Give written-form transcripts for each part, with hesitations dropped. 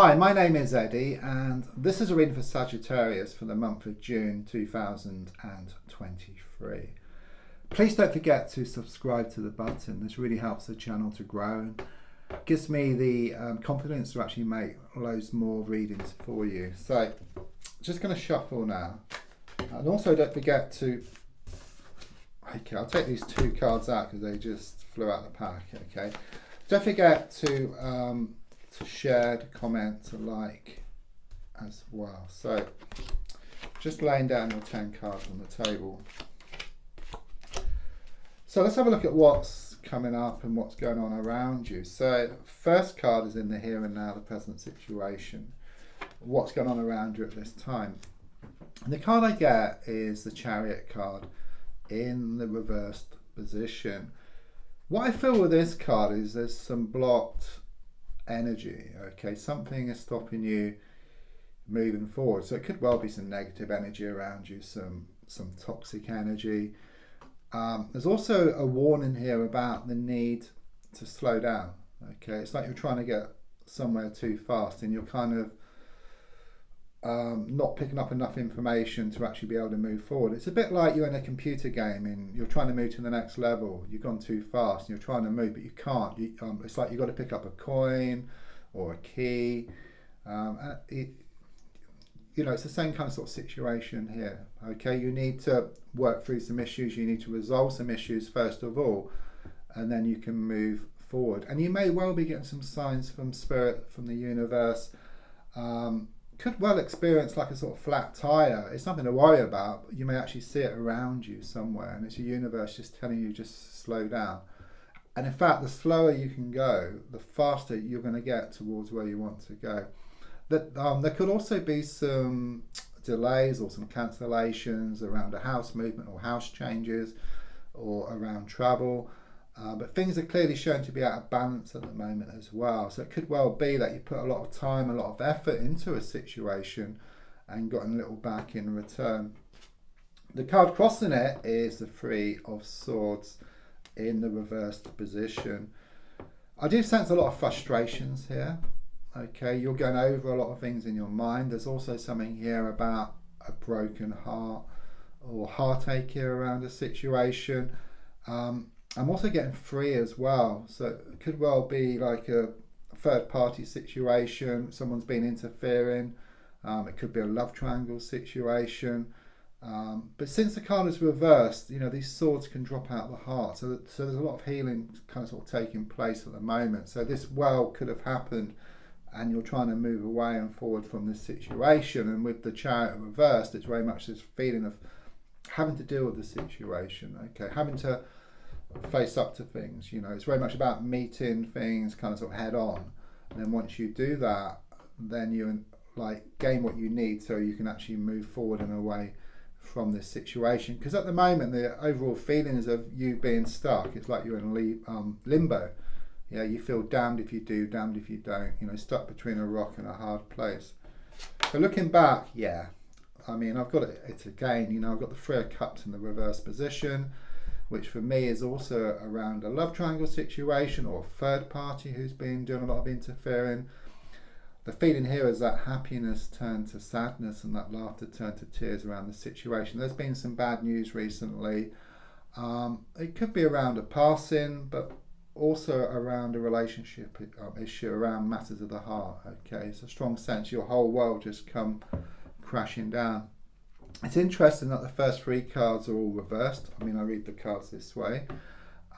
Hi, my name is Eddie, and this is a reading for Sagittarius for the month of June 2023. Please don't forget to subscribe to the button. This really helps the channel to grow and gives me the confidence to actually make loads more readings for you. So, just going to shuffle now. And also don't forget to... Okay, I'll take these two cards out because they just flew out the pack, okay? Don't forget to share, to comment, to like as well. So just laying down your 10 cards on the table. So let's have a look at what's coming up and what's going on around you. So first card is in the here and now, the present situation. What's going on around you at this time. And the card I get is the Chariot card in the reversed position. What I feel with this card is there's some blocked energy, okay? Something is stopping you moving forward. So it could well be some negative energy around you, some toxic energy. There's also a warning here about the need to slow down, okay? It's like you're trying to get somewhere too fast and you're kind of not picking up enough information to actually be able to move forward. It's a bit like you're in a computer game and you're trying to move to the next level. You've gone too fast and you're trying to move, but you can't. It's like you've got to pick up a coin or a key. It's the same kind of sort of situation here. Okay, you need to work through some issues. You need to resolve some issues first of all, and then you can move forward. And you may well be getting some signs from spirit, from the universe. Could well experience like a sort of flat tire. It's nothing to worry about. You may actually see it around you somewhere, and it's your universe just telling you just slow down. And in fact, the slower you can go, the faster you're going to get towards where you want to go. There could also be some delays or some cancellations around a house movement or house changes or around travel. But things are clearly shown to be out of balance at the moment as well. So it could well be that you put a lot of time, a lot of effort into a situation and gotten a little back in return. The card crossing it is the Three of Swords in the reversed position. I do sense a lot of frustrations here. Okay, you're going over a lot of things in your mind. There's also something here about a broken heart or heartache here around a situation. I'm also getting free as well, so it could well be like a third party situation, someone's been interfering, it could be a love triangle situation, but since the card is reversed, these swords can drop out of the heart, so there's a lot of healing kind of sort of taking place at the moment. So this well could have happened and you're trying to move away and forward from this situation, and with the Chariot reversed, it's very much this feeling of having to deal with the situation, okay, having to face up to things. It's very much about meeting things kind of sort of head on, and then once you do that, then you gain what you need so you can actually move forward and away from this situation. Because at the moment the overall feeling is of you being stuck. It's like you're in limbo. You feel damned if you do, damned if you don't, stuck between a rock and a hard place. So looking back, I've got it again, I've got the Three of Cups in the reverse position, which for me is also around a love triangle situation or a third party who's been doing a lot of interfering. The feeling here is that happiness turned to sadness and that laughter turned to tears around the situation. There's been some bad news recently. It could be around a passing, but also around a relationship issue, around matters of the heart. Okay, it's a strong sense your whole world just come crashing down. It's interesting that the first three cards are all reversed. I read the cards this way.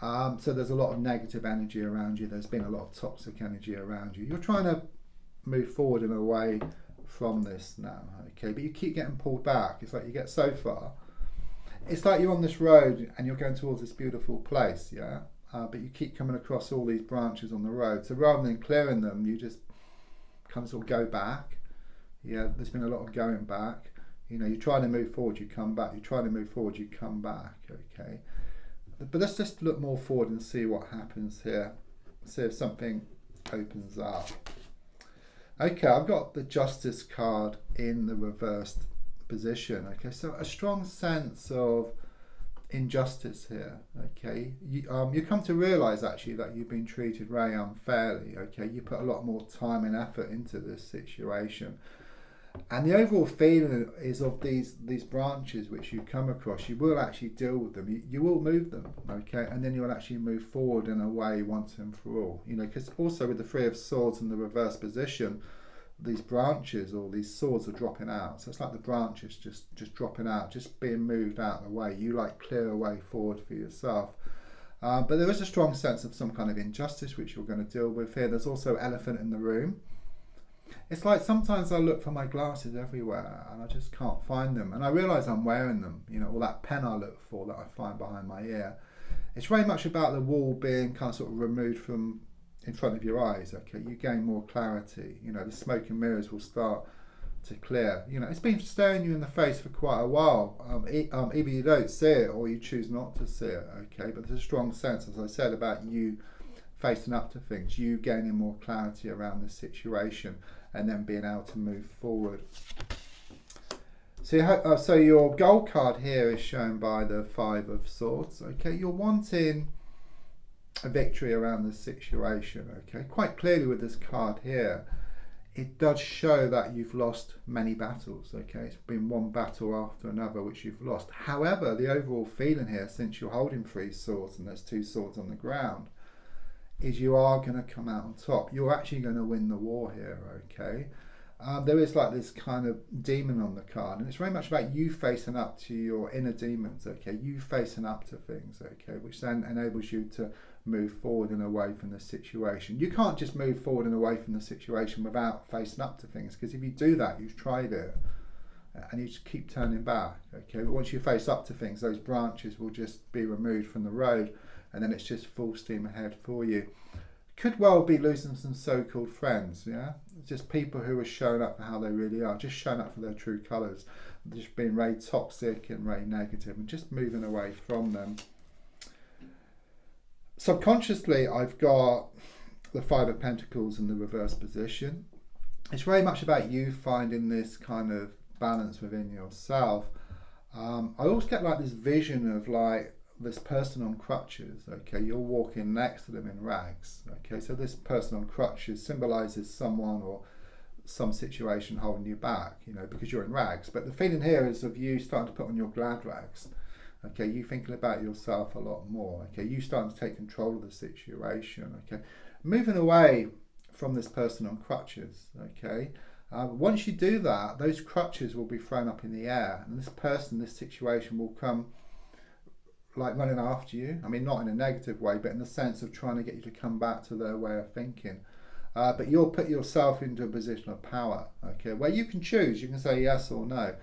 So there's a lot of negative energy around you. There's been a lot of toxic energy around you. You're trying to move forward and away from this now, okay? But you keep getting pulled back. It's like you get so far. It's like you're on this road and you're going towards this beautiful place, yeah? But you keep coming across all these branches on the road. So rather than clearing them, you just kind of sort of go back. Yeah, there's been a lot of going back. You try to move forward, you come back. You try to move forward, you come back, okay? But let's just look more forward and see what happens here. See if something opens up. Okay, I've got the Justice card in the reversed position. Okay, so a strong sense of injustice here. Okay, you come to realize actually that you've been treated very unfairly. Okay, you put a lot more time and effort into this situation, and the overall feeling is of these branches which you come across, you will actually deal with them, you will move them, okay, and then you'll actually move forward in a way once and for all, you know, because also with the Three of Swords in the reverse position, these branches or these swords are dropping out. So it's like the branches just dropping out, just being moved out of the way. You like clear a way forward for yourself. But there is a strong sense of some kind of injustice which you're going to deal with here. There's also elephant in the room. It's like sometimes I look for my glasses everywhere and I just can't find them. And I realise I'm wearing them, you know, all that pen I look for that I find behind my ear. It's very much about the wall being kind of sort of removed from in front of your eyes. Okay, you gain more clarity, you know, the smoke and mirrors will start to clear. You know, it's been staring you in the face for quite a while. Either you don't see it or you choose not to see it, okay, but there's a strong sense, as I said, about you facing up to things, you gaining more clarity around the situation and then being able to move forward. So your goal card here is shown by the Five of Swords. Okay, you're wanting a victory around the situation. Okay, quite clearly with this card here, it does show that you've lost many battles. Okay, it's been one battle after another which you've lost. However, the overall feeling here, since you're holding three swords and there's two swords on the ground, is you are going to come out on top. You're actually going to win the war here. Okay, there is like this kind of demon on the card, and it's very much about you facing up to your inner demons. Okay, you facing up to things. Okay, which then enables you to move forward and away from the situation. You can't just move forward and away from the situation without facing up to things, because if you do that, you've tried it and you just keep turning back. Okay, but once you face up to things, those branches will just be removed from the road and then it's just full steam ahead for you. Could well be losing some so-called friends, yeah, just people who are showing up for how they really are, just showing up for their true colours, just being very toxic and very negative and just moving away from them. Subconsciously, I've got the Five of Pentacles in the reverse position. It's very much about you finding this kind of balance within yourself. I always get like this vision of like this person on crutches. Okay, you're walking next to them in rags. Okay, so this person on crutches symbolises someone or some situation holding you back, you know, because you're in rags. But the feeling here is of you starting to put on your glad rags. Okay, you thinking about yourself a lot more. Okay, you starting to take control of the situation. Okay, moving away from this person on crutches. Okay, once you do that, those crutches will be thrown up in the air, and this person, this situation will come like running after you. I mean, not in a negative way, but in the sense of trying to get you to come back to their way of thinking. But you'll put yourself into a position of power. Okay, where you can choose. You can say yes or no,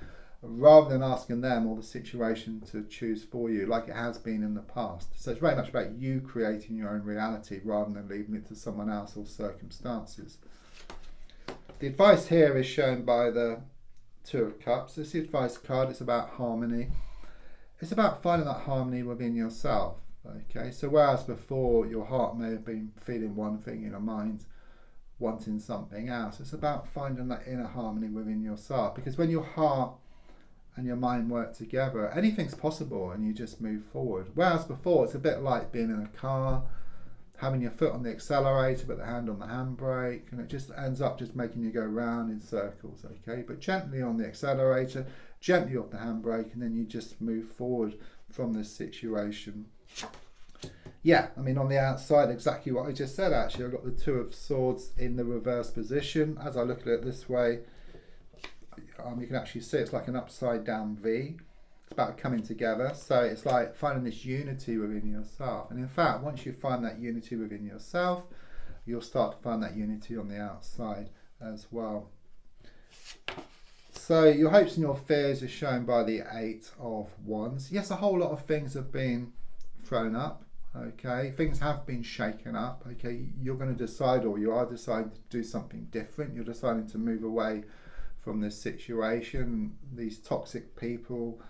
rather than asking them or the situation to choose for you like it has been in the past. So it's very much about you creating your own reality rather than leaving it to someone else or circumstances. The advice here is shown by the Two of Cups. This is the advice card. It's about harmony. It's about finding that harmony within yourself. Okay, so whereas before your heart may have been feeling one thing, your mind wanting something else, it's about finding that inner harmony within yourself, because when your heart and your mind work together, anything's possible and you just move forward. Whereas before it's a bit like being in a car, having your foot on the accelerator but the hand on the handbrake, and it just ends up just making you go round in circles. Okay, but gently on the accelerator, gently off the handbrake, and then you just move forward from this situation. Yeah, I mean, on the outside, exactly what I just said. Actually, I've got the Two of Swords in the reverse position. As I look at it this way, you can actually see it's like an upside down V. It's about coming together. So it's like finding this unity within yourself. And in fact, once you find that unity within yourself, you'll start to find that unity on the outside as well. So your hopes and your fears are shown by the Eight of Wands. Yes, a whole lot of things have been thrown up. Okay, things have been shaken up. Okay, you're going to decide, or you are deciding to do something different. You're deciding to move away from this situation, these toxic people,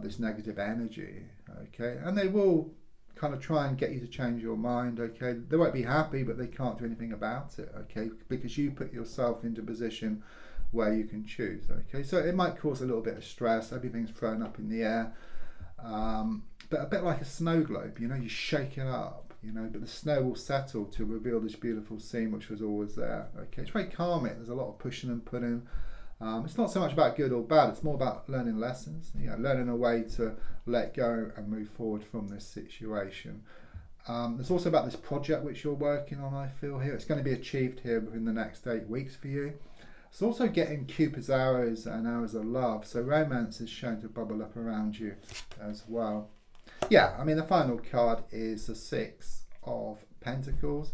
this negative energy. Okay, and they will kind of try and get you to change your mind. Okay, they won't be happy, but they can't do anything about it. Okay, because you put yourself into a position where you can choose. Okay, so it might cause a little bit of stress. Everything's thrown up in the air. but a bit like a snow globe, you know, you shake it up, you know, but the snow will settle to reveal this beautiful scene which was always there. Okay, it's very calming. There's a lot of pushing and putting. It's not so much about good or bad, it's more about learning lessons, you know, learning a way to let go and move forward from this situation. There's also about this project which you're working on, I feel here. It's going to be achieved here within the next 8 weeks for you. It's also getting Cupid's arrows and arrows of love, so romance is shown to bubble up around you as well. Yeah, I mean, the final card is the Six of Pentacles.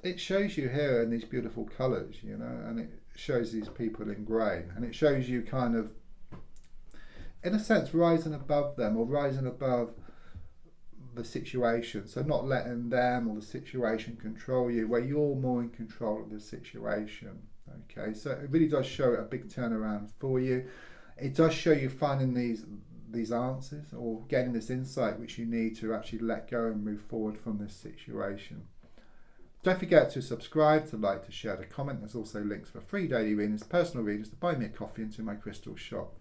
It shows you here in these beautiful colours, you know, and it shows these people in grey, and it shows you kind of, in a sense, rising above them, or rising above the situation. So not letting them or the situation control you, where you're more in control of the situation. Okay, so it really does show a big turnaround for you. It does show you finding these answers, or getting this insight which you need to actually let go and move forward from this situation. Don't forget to subscribe, to like, to share, to comment. There's also links for free daily readings, personal readings, to buy me a coffee, into my crystal shop.